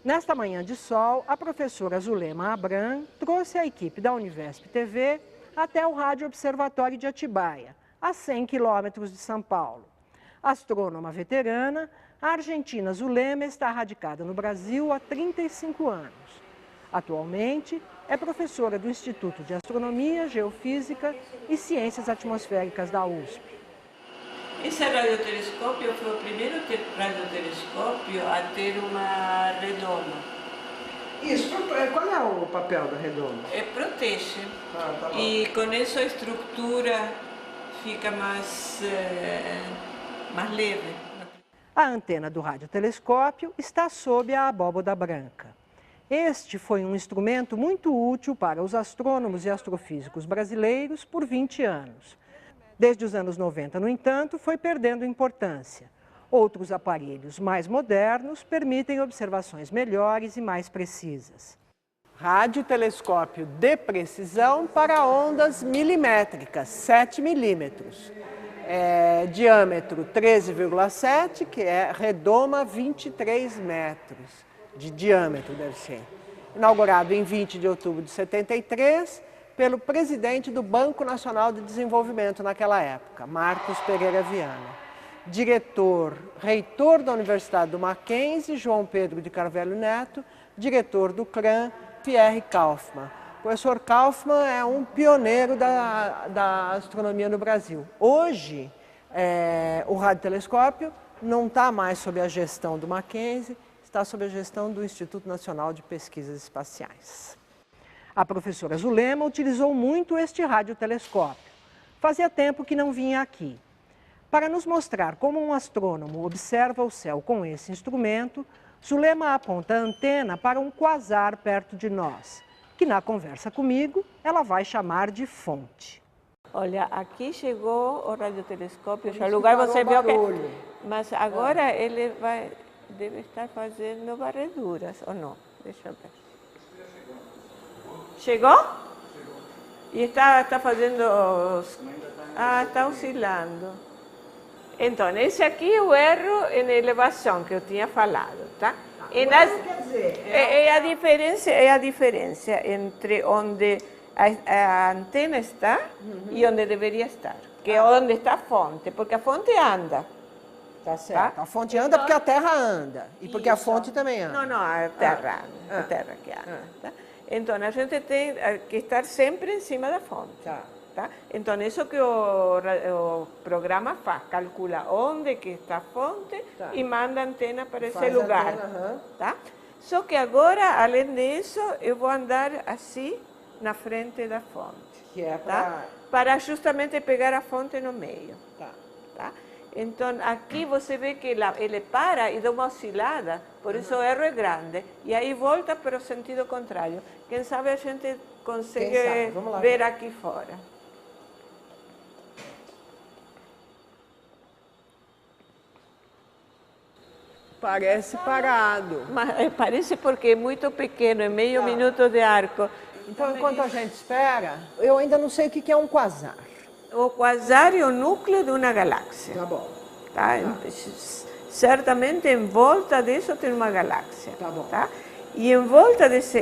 Nesta manhã de sol, a professora Zulema Abram trouxe a equipe da Univesp TV até o Rádio Observatório de Atibaia, a 100 quilômetros de São Paulo. Astrônoma veterana, a argentina Zulema está radicada no Brasil há 35 anos. Atualmente, é professora do Instituto de Astronomia, Geofísica e Ciências Atmosféricas da USP. Esse radiotelescópio foi o primeiro radiotelescópio a ter uma redoma. Isso, qual é o papel da redoma? Protege. Tá bom. E com isso a estrutura fica mais leve. A antena do radiotelescópio está sob a abóboda branca. Este foi um instrumento muito útil para os astrônomos e astrofísicos brasileiros por 20 anos. Desde os anos 90, no entanto, foi perdendo importância. Outros aparelhos mais modernos permitem observações melhores e mais precisas. Radiotelescópio de precisão para ondas milimétricas, 7 milímetros. Diâmetro 13,7, que é redoma 23 metros de diâmetro, deve ser. Inaugurado em 20 de outubro de 73, pelo presidente do Banco Nacional de Desenvolvimento naquela época, Marcos Pereira Viana. Reitor da Universidade do Mackenzie, João Pedro de Carvalho Neto, diretor do CRAN, Pierre Kaufmann. O professor Kaufmann é um pioneiro da astronomia no Brasil. Hoje, o radiotelescópio não está mais sob a gestão do Mackenzie, está sob a gestão do Instituto Nacional de Pesquisas Espaciais. A professora Zulema utilizou muito este radiotelescópio. Fazia tempo que não vinha aqui. Para nos mostrar como um astrônomo observa o céu com esse instrumento, Zulema aponta a antena para um quasar perto de nós, que na conversa comigo ela vai chamar de fonte. Olha, aqui chegou o radiotelescópio, já lugar você viu que... Mas agora ele deve estar fazendo varreduras, ou não? Deixa eu ver. Chegou? E está fazendo... está oscilando. Então, esse aqui é o erro em elevação que eu tinha falado, tá? É a diferença entre onde a antena está e onde deveria estar, que é onde está a fonte, porque a fonte anda. Tá certo. Tá? A fonte anda porque a Terra anda, e porque a fonte também anda. Não, a Terra anda, a Terra que anda. Tá? Então, a gente tem que estar sempre em cima da fonte. Tá? Então, isso que o programa faz, calcula onde que está a fonte e manda a antena para esse lugar. Tá? Só que agora, além disso, eu vou andar assim na frente da fonte. Que é para justamente pegar a fonte no meio. Tá? Então, aqui você vê que ele para e dá uma oscilada, por isso o erro é grande, e aí volta para o sentido contrário. Quem sabe a gente consegue ver aqui fora. Parece parado. Mas parece porque é muito pequeno, é meio minuto de arco. Então, enquanto a gente espera, eu ainda não sei o que é um quasar. O quasar é o núcleo de uma galáxia. Tá bom. Tá? Certamente em volta disso tem uma galáxia. Tá bom. Tá? E em volta desse,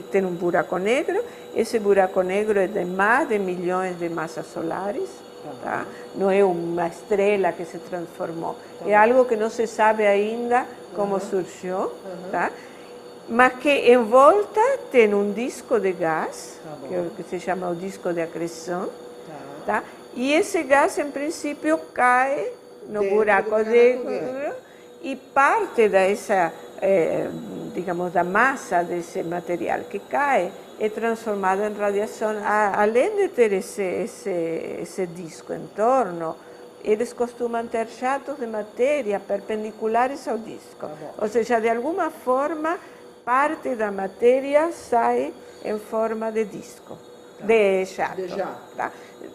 tem um buraco negro. Esse buraco negro é de mais de milhões de massas solares. Tá? Não é uma estrela que se transformou. É algo que não se sabe ainda como surgiu. Tá? Mas que em volta tem um disco de gás, que se chama o disco de acreção. Tá? E esse gás, em princípio, cai no buraco negro e parte dessa, digamos, da massa desse material que cai é transformada em radiação. Além de ter esse disco em torno, eles costumam ter jatos de matéria perpendiculares ao disco. Ou seja, de alguma forma, parte da matéria sai em forma de disco, de jato. Tá?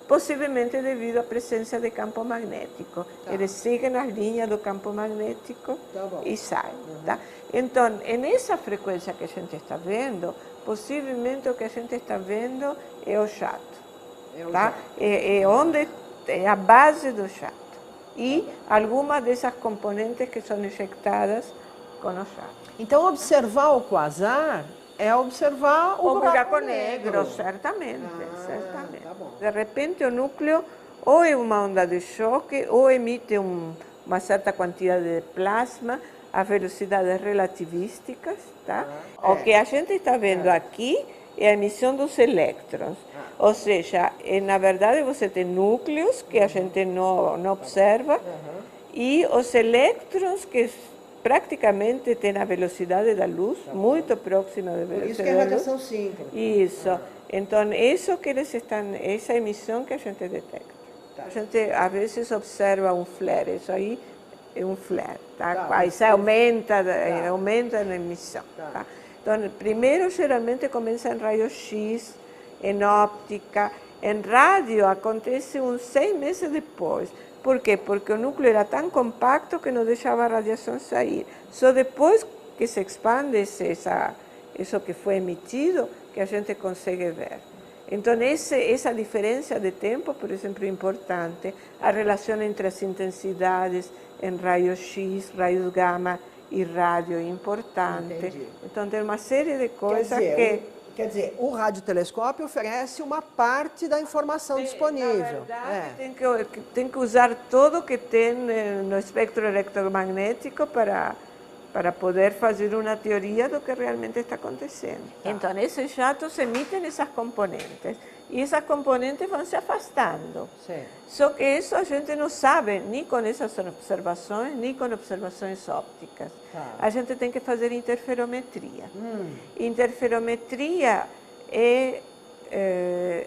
Possivelmente devido à presença de campo magnético. Eles seguem as linhas do campo magnético e saem. Tá? Então, nessa frequência que a gente está vendo, possivelmente o que a gente está vendo é o jato. Tá? É a base do jato. E algumas dessas componentes que são injetadas com os jatos. Então, observar o quasar é observar o buraco negro. Certamente, certamente. Tá bom. De repente o núcleo ou é uma onda de choque ou emite uma certa quantidade de plasma a velocidades relativísticas, tá? O que a gente está vendo aqui é a emissão dos elétrons. Ou seja, na verdade você tem núcleos que a gente não observa e os elétrons que praticamente têm a velocidade da luz, muito próxima da velocidade da luz. Isso que é radiação síncrona. Isso. Então, isso que eles estão, essa emissão que a gente detecta. A gente, às vezes, observa um flare, isso aí é um flare, tá? Aí se aumenta a emissão, tá? Então, primeiro, geralmente, começa em raio-x, em óptica, em rádio acontece uns 6 meses depois. Por quê? Porque o núcleo era tão compacto que não deixava a radiação sair. Só depois que se expande isso que foi emitido, que a gente consegue ver. Então, essa diferença de tempo, por exemplo, é importante. A relação entre as intensidades em raio-x, raios gama e rádio é importante. Entendi. Então, tem uma série de coisas Quer dizer, o radiotelescópio oferece uma parte da informação disponível. Na verdade, tem que usar tudo que tem no espectro eletromagnético para poder fazer uma teoria do que realmente está acontecendo. Então, esses jatos emitem essas componentes e essas componentes vão se afastando. Sim. Só que isso a gente não sabe, nem com essas observações, nem com observações ópticas. A gente tem que fazer interferometria. Interferometria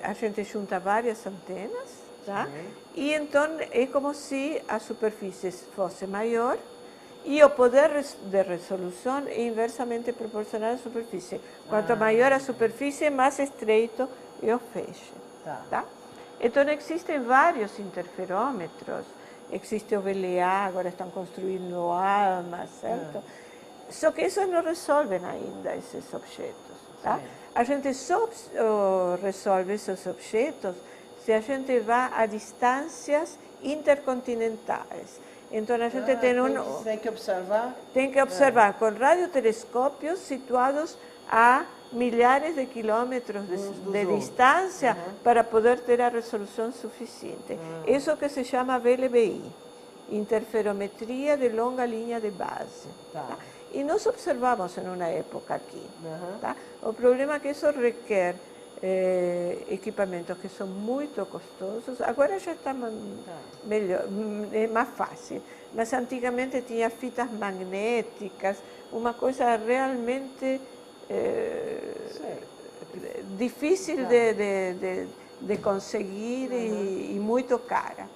a gente junta várias antenas, tá? E então é como se a superfície fosse maior e o poder de resolução é inversamente proporcional à superfície. Quanto maior a superfície, mais estreito é o feixe. Tá? Então, existem vários interferômetros. Existe o VLA, agora estão construindo o ALMA, certo? Só que isso não resolvem ainda esses objetos. Tá? A gente só resolve esses objetos se a gente vai a distâncias intercontinentais. Então, a gente tem que observar? Tem que observar com radiotelescópios situados a milhares de quilômetros de distância para poder ter a resolução suficiente. Isso que se chama VLBI, interferometria de longa linha de base. Tá? E nós observamos em uma época aqui. Tá? O problema é que isso requer equipamentos que são muito custosos. Agora já está melhor, é mais fácil. Mas antigamente tinha fitas magnéticas, uma coisa realmente difícil de conseguir e muito cara.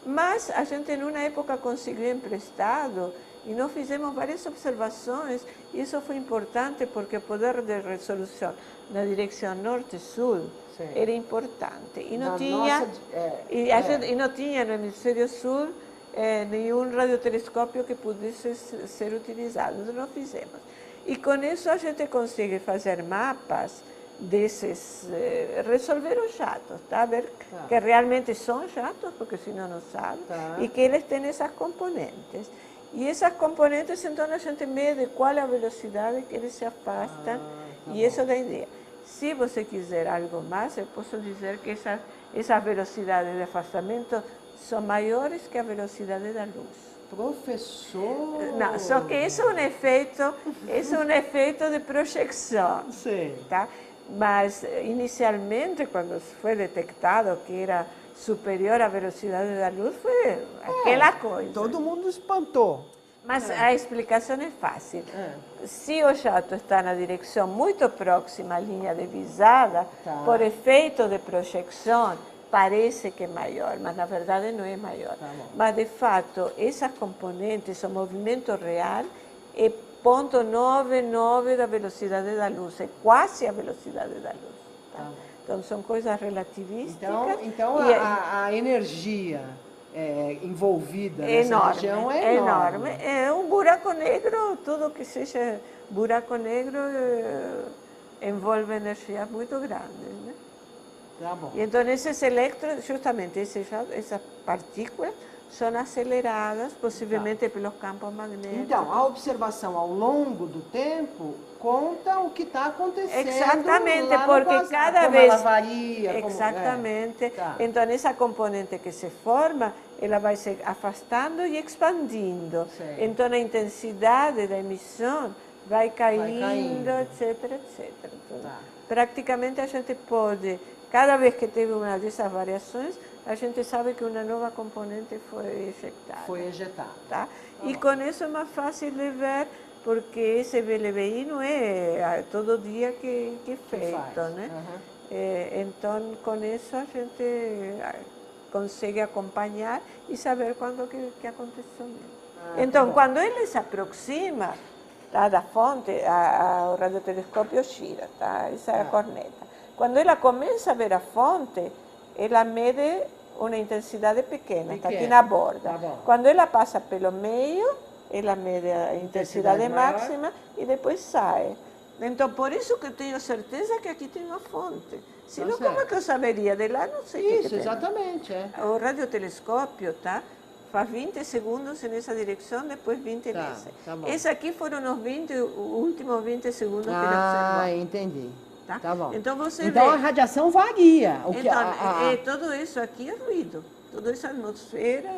Mas a gente, em uma época, conseguiu emprestado e nós fizemos várias observações e isso foi importante porque o poder de resolução na direção norte-sul era importante. E não tinha, e não tinha no hemisfério sul nenhum radiotelescópio que pudesse ser utilizado. Então, nós fizemos. E com isso a gente consegue fazer mapas desses, resolver os jatos, tá? Ver que realmente são jatos, porque senão não sabe, e que eles têm essas componentes. E essas componentes, então, a gente mede qual é a velocidade que eles se afastam, e isso dá ideia. Se você quiser algo mais, eu posso dizer que essas velocidades de afastamento são maiores que a velocidade da luz. Professor! Não, só que isso é um efeito de projeção. Sim. Tá? Mas, inicialmente, quando foi detectado que era superior à velocidade da luz, foi aquela coisa. Todo mundo espantou. Mas a explicação é fácil. Se o jato está na direção muito próxima à linha divisada, por efeito de projeção, parece que é maior, mas na verdade não é maior. Mas, de fato, essas componentes, o movimento real é 0,99 da velocidade da luz, é quase a velocidade da luz. Tá? Então, são coisas relativísticas. Então a energia envolvida nessa região é enorme. É um buraco negro, tudo que seja buraco negro envolve energias muito grandes. Né? Tá bom. E então esses elétrons, justamente essas partículas, são aceleradas, possivelmente pelos campos magnéticos. Então, a observação ao longo do tempo conta o que está acontecendo. Exatamente, lá no porque passado, cada como vez... ela varia. Exatamente. Tá. Então, essa componente que se forma, ela vai se afastando e expandindo. Sei. Então, a intensidade da emissão vai caindo, etc, etc. Então, Tá. praticamente a gente pode, cada vez que teve uma dessas variações, a gente sabe que uma nova componente foi ejectada. Foi ejetada. Tá? E com isso é mais fácil de ver, porque esse VLBI não é todo dia que é feito, né? Então, com isso a gente consegue acompanhar e saber quando que aconteceu mesmo. Então, quando ele se aproxima da fonte, o radiotelescópio gira, tá? Essa é a corneta. Quando ela começa a ver a fonte, ela mede uma intensidade pequena, está aqui na borda. Tá. Quando ela passa pelo meio, ela mede a intensidade máxima e depois sai. Então, por isso que eu tenho certeza que aqui tem uma fonte. Senão, como é que eu saberia? De lá não sei o que tem. Exatamente. O radiotelescópio, tá? Faz 20 segundos nessa direção, depois 20 nessa. Tá bom. Esse aqui foram os últimos 20 segundos que ele observou. Entendi. Tá bom. Então você então vê. a radiação varia. Tudo isso aqui é ruído. Toda essa atmosfera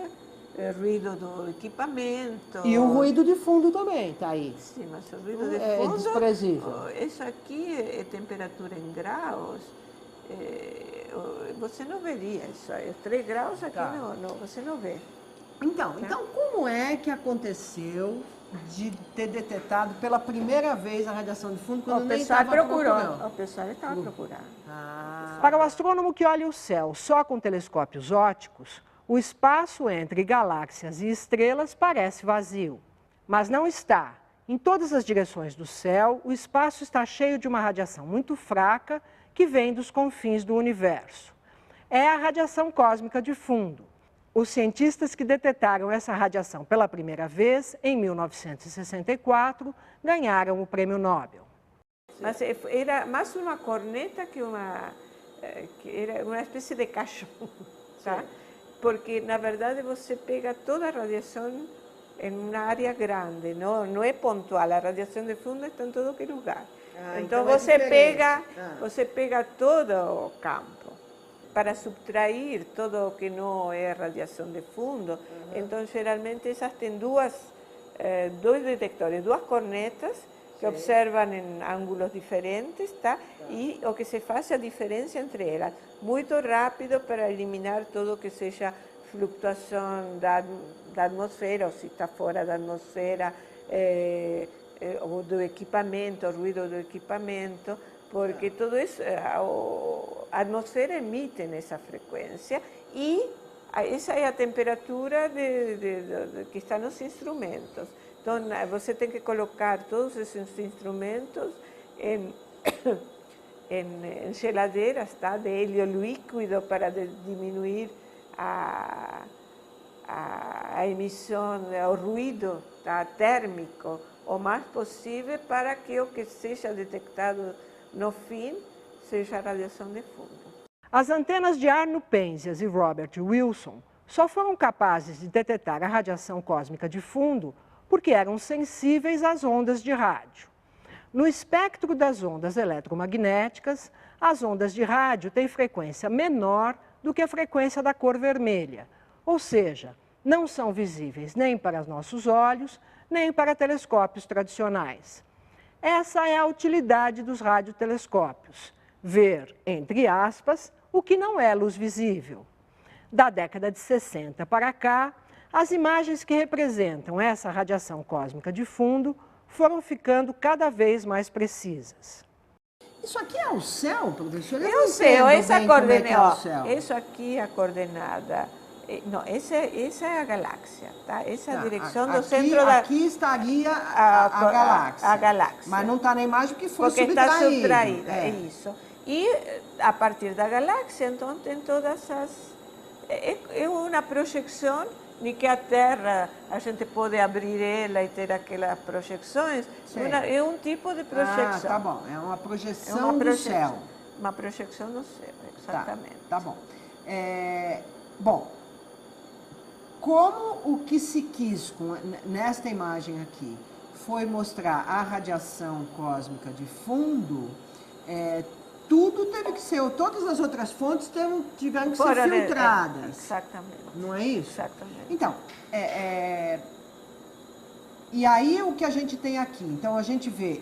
é ruído do equipamento. E o ruído de fundo também está aí. Sim, mas o ruído de fundo... É desprezível. Isso aqui é temperatura em graus. Você não veria isso aí. 3 graus aqui você não vê. Então como é que aconteceu de ter detectado pela primeira vez a radiação de fundo quando nem estava procurando? O pessoal estava procurando. Para o astrônomo que olha o céu só com telescópios ópticos, o espaço entre galáxias e estrelas parece vazio. Mas não está. Em todas as direções do céu, o espaço está cheio de uma radiação muito fraca que vem dos confins do universo. É a radiação cósmica de fundo. Os cientistas que detectaram essa radiação pela primeira vez, em 1964, ganharam o Prêmio Nobel. Mas era mais uma corneta que era uma espécie de cachorro, tá? Porque, na verdade, você pega toda a radiação em uma área grande, não é pontual, a radiação de fundo está em todo lugar. Então, você pega todo o campo para subtrair todo o que não é radiação de fundo. Então, geralmente, essas têm dois detectores, duas cornetas, que observam em ângulos diferentes, tá? E o que se faz é a diferença entre elas, muito rápido para eliminar tudo que seja flutuação da atmosfera, ou se está fora da atmosfera, ou do equipamento, o ruído do equipamento, porque tudo isso, a atmosfera emite nessa frequência e essa é a temperatura que está nos instrumentos. Então, você tem que colocar todos esses instrumentos em geladeiras, tá? De hélio líquido para diminuir a emissão, o ruído, tá? Térmico, o mais possível para que o que seja detectado no fim seja a radiação de fundo. As antenas de Arno Penzias e Robert Wilson só foram capazes de detectar a radiação cósmica de fundo porque eram sensíveis às ondas de rádio. No espectro das ondas eletromagnéticas, as ondas de rádio têm frequência menor do que a frequência da cor vermelha, ou seja, não são visíveis nem para nossos olhos, nem para telescópios tradicionais. Essa é a utilidade dos radiotelescópios, ver, entre aspas, o que não é luz visível. Da década de 60 para cá, as imagens que representam essa radiação cósmica de fundo foram ficando cada vez mais precisas. Isso aqui é o céu, professor? Eu sei, essa coordenada. Isso aqui é a coordenada. Não, essa é a galáxia, tá? Essa é a direção do centro da... Aqui estaria a galáxia. A galáxia. Mas não está na imagem porque foi subtraída. Porque está subtraída, é isso. E a partir da galáxia, então, tem todas as... É uma projeção de que a Terra, a gente pode abrir ela e ter aquelas projeções. É um tipo de projeção. Tá bom. É uma projeção do céu. Uma projeção do céu, exatamente. Tá bom. Bom, como o que se quis nesta imagem aqui foi mostrar a radiação cósmica de fundo, tudo teve que ser, todas as outras fontes tiveram que ser filtradas. Exatamente. Não é isso? Exatamente. Então, e aí o que a gente tem aqui? Então a gente vê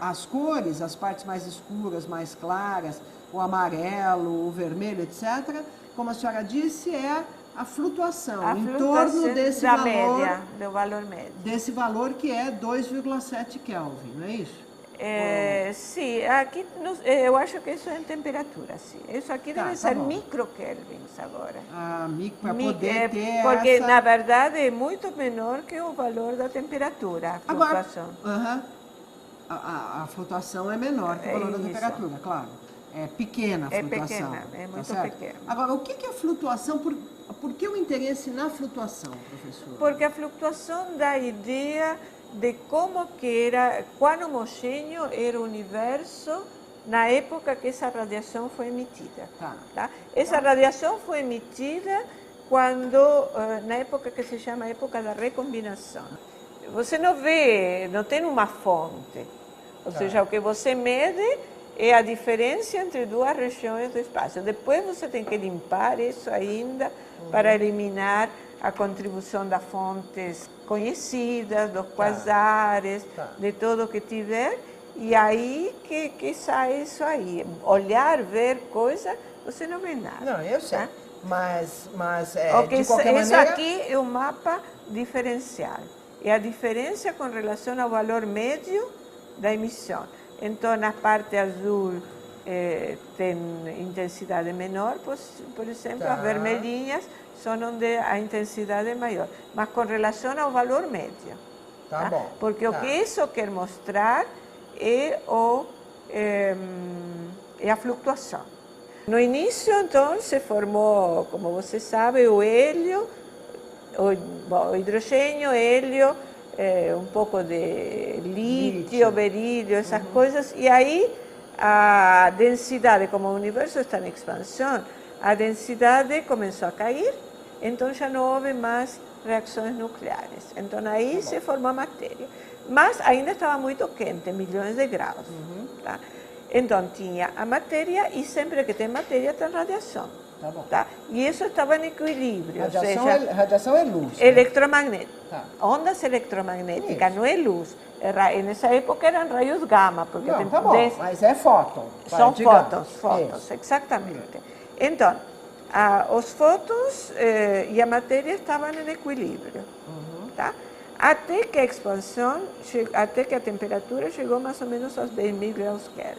as cores, as partes mais escuras, mais claras, o amarelo, o vermelho, etc. Como a senhora disse, é a flutuação em torno desse valor, média, do valor médio. Desse valor que é 2,7 Kelvin, não é isso? Sim, aqui eu acho que isso é em temperatura, sim. Isso aqui deve ser microkelvins agora. Para poder ter porque, na verdade, é muito menor que o valor da temperatura, a flutuação. Agora, a flutuação é menor que o valor da temperatura, claro. É pequena a flutuação. É pequena, é muito pequena. Agora, o que é a flutuação? Por que o interesse na flutuação, professor? Porque a flutuação dá a ideia de como que era, quão homogêneo era o universo na época que essa radiação foi emitida. Tá? Essa radiação foi emitida na época que se chama época da recombinação. Você não vê, não tem uma fonte. Ou seja, o que você mede é a diferença entre duas regiões do espaço. Depois você tem que limpar isso ainda para eliminar a contribuição das fontes conhecidas, dos quasares, de tudo que tiver, e aí que sai isso aí. Olhar, ver coisa, você não vê nada. Não, eu sei, tá? mas de qualquer isso maneira... aqui é um mapa diferencial. É a diferença com relação ao valor médio da emissão. Então, na parte azul tem intensidade menor, por exemplo, as vermelhinhas são onde a intensidade é maior, mas com relação ao valor médio. Tá bom. Porque o que isso quer mostrar é a flutuação. No início, então, se formou, como você sabe, o hélio, o hidrogênio, hélio, um pouco de lítio, berílio, essas coisas, e aí a densidade, como o universo está em expansão, a densidade começou a cair, então já não houve mais reações nucleares. Então aí se formou a matéria. Mas ainda estava muito quente, milhões de graus. Tá? Então tinha a matéria e sempre que tem matéria tem radiação. Tá bom. Tá? E isso estava em equilíbrio. Radiação é luz. Eletromagnética. Tá. Ondas eletromagnéticas, não é luz. Nessa época eram raios gama. Porque não, tá bom, mas é fóton. São fótons, exatamente. Então, os fótons e a matéria estavam em equilíbrio. Tá? Até que a expansão, até que a temperatura chegou mais ou menos aos 10.000 graus Kelvin.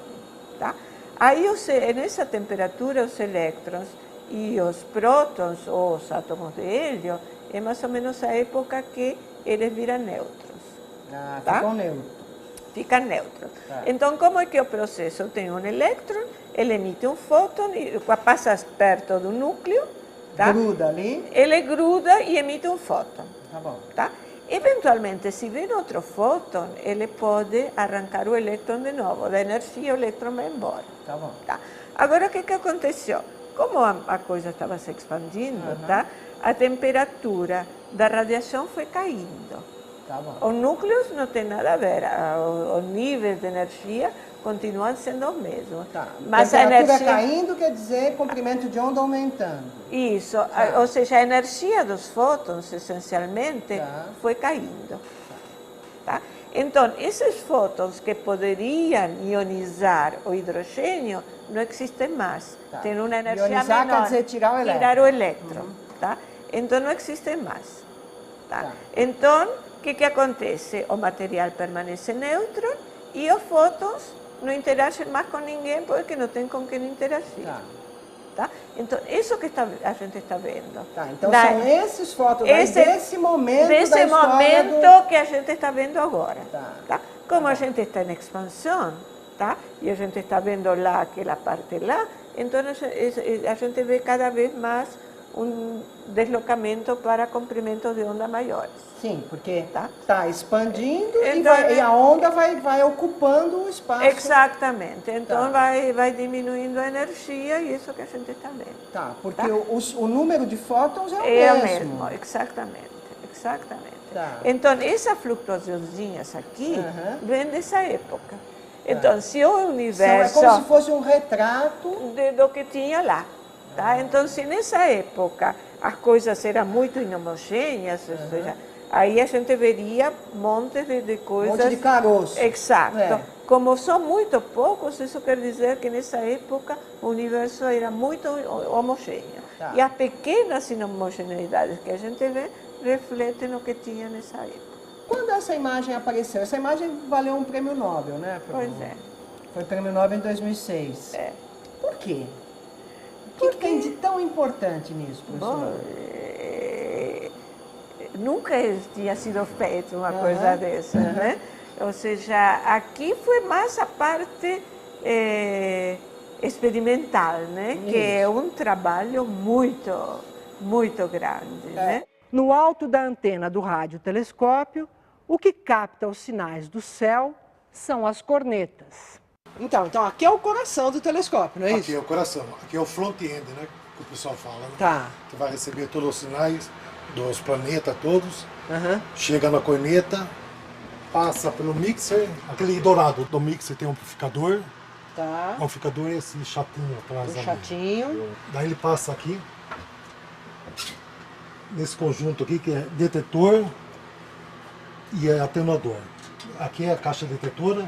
Tá? Aí, nessa temperatura, os elétrons e os prótons, ou os átomos de hélio, é mais ou menos a época que eles viram neutros. Tá? Ficam neutros. Fica neutro. Tá. Então, como é que é o processo? Eu tenho um elétron, ele emite um fóton, passa perto do núcleo. Tá? Gruda ali. Ele gruda e emite um fóton. Tá bom. Tá? Eventualmente, se vem outro fóton, ele pode arrancar o elétron de novo. Da energia, o elétron vai embora. Tá bom. Tá? Agora, o que aconteceu? Como a coisa estava se expandindo, tá? A temperatura da radiação foi caindo. Tá bom. Os núcleos não tem nada a ver, os níveis de energia continuam sendo os mesmos. Tá. Mas a temperatura energia caindo quer dizer comprimento de onda aumentando. Isso, ou seja, a energia dos fótons, essencialmente, foi caindo. Tá? Então, esses fótons que poderiam ionizar o hidrogênio não existem mais. Tá. Tem uma energia ionizar menor. Quer dizer tirar o elétron. Tirar o elétron. Tá? Então, não existem mais. Tá? Então, o que acontece? O material permanece neutro e os fótons não interagem mais com ninguém porque não tem com quem interagir. Tá? Então, isso que a gente está vendo. Tá, então são esses fótons desse momento desse momento que a gente está vendo agora. Tá? Como a gente está em expansão, tá? E a gente está vendo lá aquela parte lá, então a gente vê cada vez mais um deslocamento para comprimentos de onda maiores. Sim, porque Tá. está expandindo Então, e a onda vai ocupando o espaço. Exatamente. Então Tá. vai diminuindo a energia e isso que a gente está vendo. Tá, porque Tá. o número de fótons é o É o mesmo. mesmo, exatamente. Tá. Então, essas flutuações aqui Aham. vêm dessa época. Então, se o É universo como se fosse um retrato. do que tinha lá. Tá? Então, se nessa época as coisas eram muito inhomogêneas, ou seja, aí a gente veria montes de coisas. Monte de caroço. Exato. É. Como são muito poucos, isso quer dizer que nessa época o universo era muito homogêneo. Tá. E as pequenas inhomogeneidades que a gente vê refletem o que tinha nessa época. Quando essa imagem apareceu? Essa imagem valeu um prêmio Nobel, né? Pois é. Foi prêmio Nobel em 2006. É. Por quê? O que tem de tão importante nisso, Bom, professor? nunca tinha sido feita uma coisa dessa, né? Ou seja, aqui foi mais a parte experimental, né? Que é um trabalho muito grande, né? No alto da antena do radiotelescópio, o que capta os sinais do céu são as cornetas. Então aqui é o coração do telescópio, não é Aqui é o coração, aqui é o front-end, né? Que o pessoal fala, né? Tá. Que vai receber todos os sinais dos planetas todos, Aham. chega na corneta, passa pelo mixer, aquele dourado do mixer tem um amplificador, Tá. o amplificador é esse chatinho atrás O ali. chatinho. Daí ele passa aqui, nesse conjunto aqui que é detetor e é atenuador. Aqui é a caixa detetora,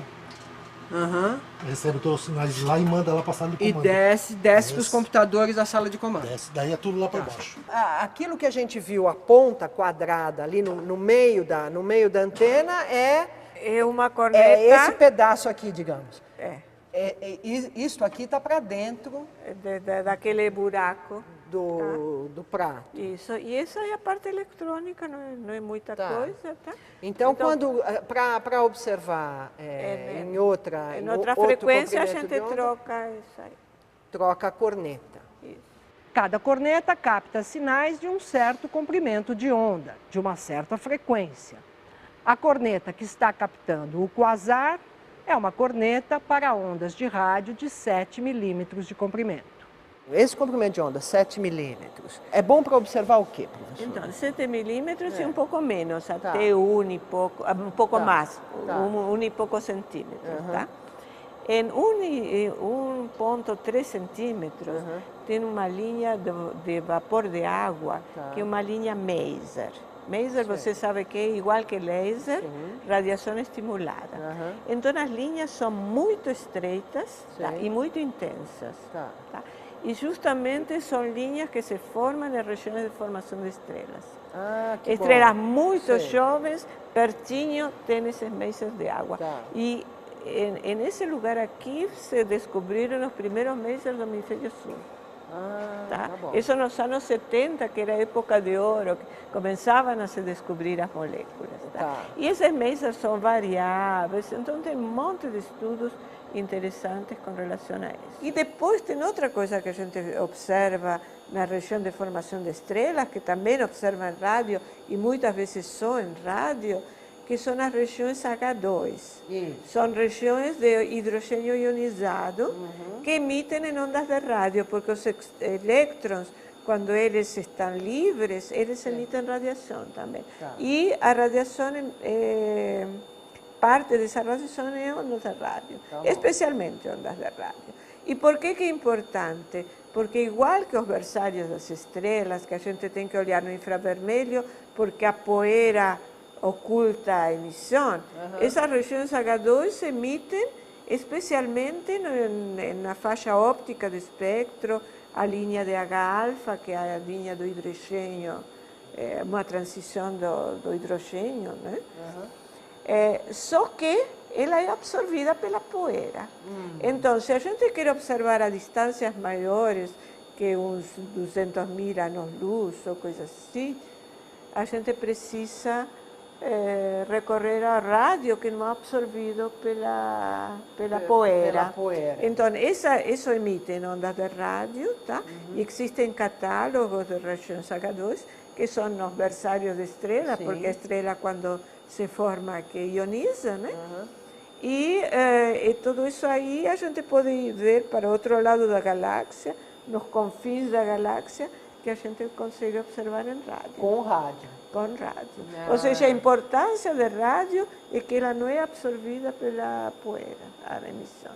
Aham. recebe todos os sinais de lá e manda lá para a sala de E comando. desce para os computadores da sala de comando. Desce, daí é tudo lá para baixo. Aquilo que a gente viu, a ponta quadrada ali no meio da antena É uma corneta. é esse pedaço aqui, digamos. É, Isto aqui está para dentro daquele buraco. do prato. Isso. E essa é a parte eletrônica, não é muita Tá. coisa, tá? Então, para observar em outra outro frequência a comprimento de gente onda, troca isso aí. troca a corneta. Isso. Cada corneta capta sinais de um certo comprimento de onda, de uma certa frequência. A corneta que está captando o quasar é uma corneta para ondas de rádio de 7 milímetros de comprimento. Esse comprimento de onda, 7 milímetros, é bom para observar o quê, professor? Então, 7 milímetros e um pouco menos, Tá. até um pouco Tá. mais, Tá. um e pouco centímetros, tá? Em 1,3 centímetros tem uma linha de vapor de água, que é uma linha Maser. Maser, você sabe que é igual que laser, radiação estimulada. Então, as linhas são muito estreitas tá? E muito intensas. Tá. Tá? E justamente são linhas que se formam em regiões de formação de estrelas. Ah, que Estrelas bom. muito Sei. jovens, pertinho, tem esses masers de água. Tá. E nesse lugar aqui se descobriram os primeiros masers do hemisfério sul. Ah, Tá? tá bom. Isso nos anos 70, que era a época de ouro, que começavam a se descobrir as moléculas. Tá? Tá. E esses masers são variáveis, então tem um monte de estudos interessantes com relação a isso. E depois tem outra coisa que a gente observa na região de formação de estrelas, que também observa em rádio, e muitas vezes só em rádio, que são as regiões H2. Isso. São regiões de hidrogênio ionizado que emitem em ondas de rádio, porque os elétrons, quando eles estão livres, eles emitem radiação também. Tá. E a radiação, parte dessa radiação é ondas de rádio, especialmente ondas de rádio. E por que é importante? Porque igual que os berçários das estrelas, que a gente tem que olhar no infravermelho, porque a poeira oculta a emissão, essas regiões H2 emitem especialmente na faixa óptica do espectro, a linha de H-alfa, que é a linha do hidrogênio, uma transição do hidrogênio, né? Só que ela é absorvida pela poeira. Então, se a gente quer observar a distâncias maiores que uns 200.000 anos-luz ou coisas assim, a gente precisa recorrer ao rádio que não é absorvido pela poeira. Então, isso emite em ondas de rádio, tá? E existem catálogos de raios H2 que são os berçários de estrelas, porque a estrela, quando se forma, que ioniza, né? E tudo isso aí a gente pode ver para outro lado da galáxia, nos confins da galáxia, que a gente consegue observar em rádio. Com rádio. Com rádio. Ou seja, a importância da rádio é que ela não é absorvida pela poeira, a emissão.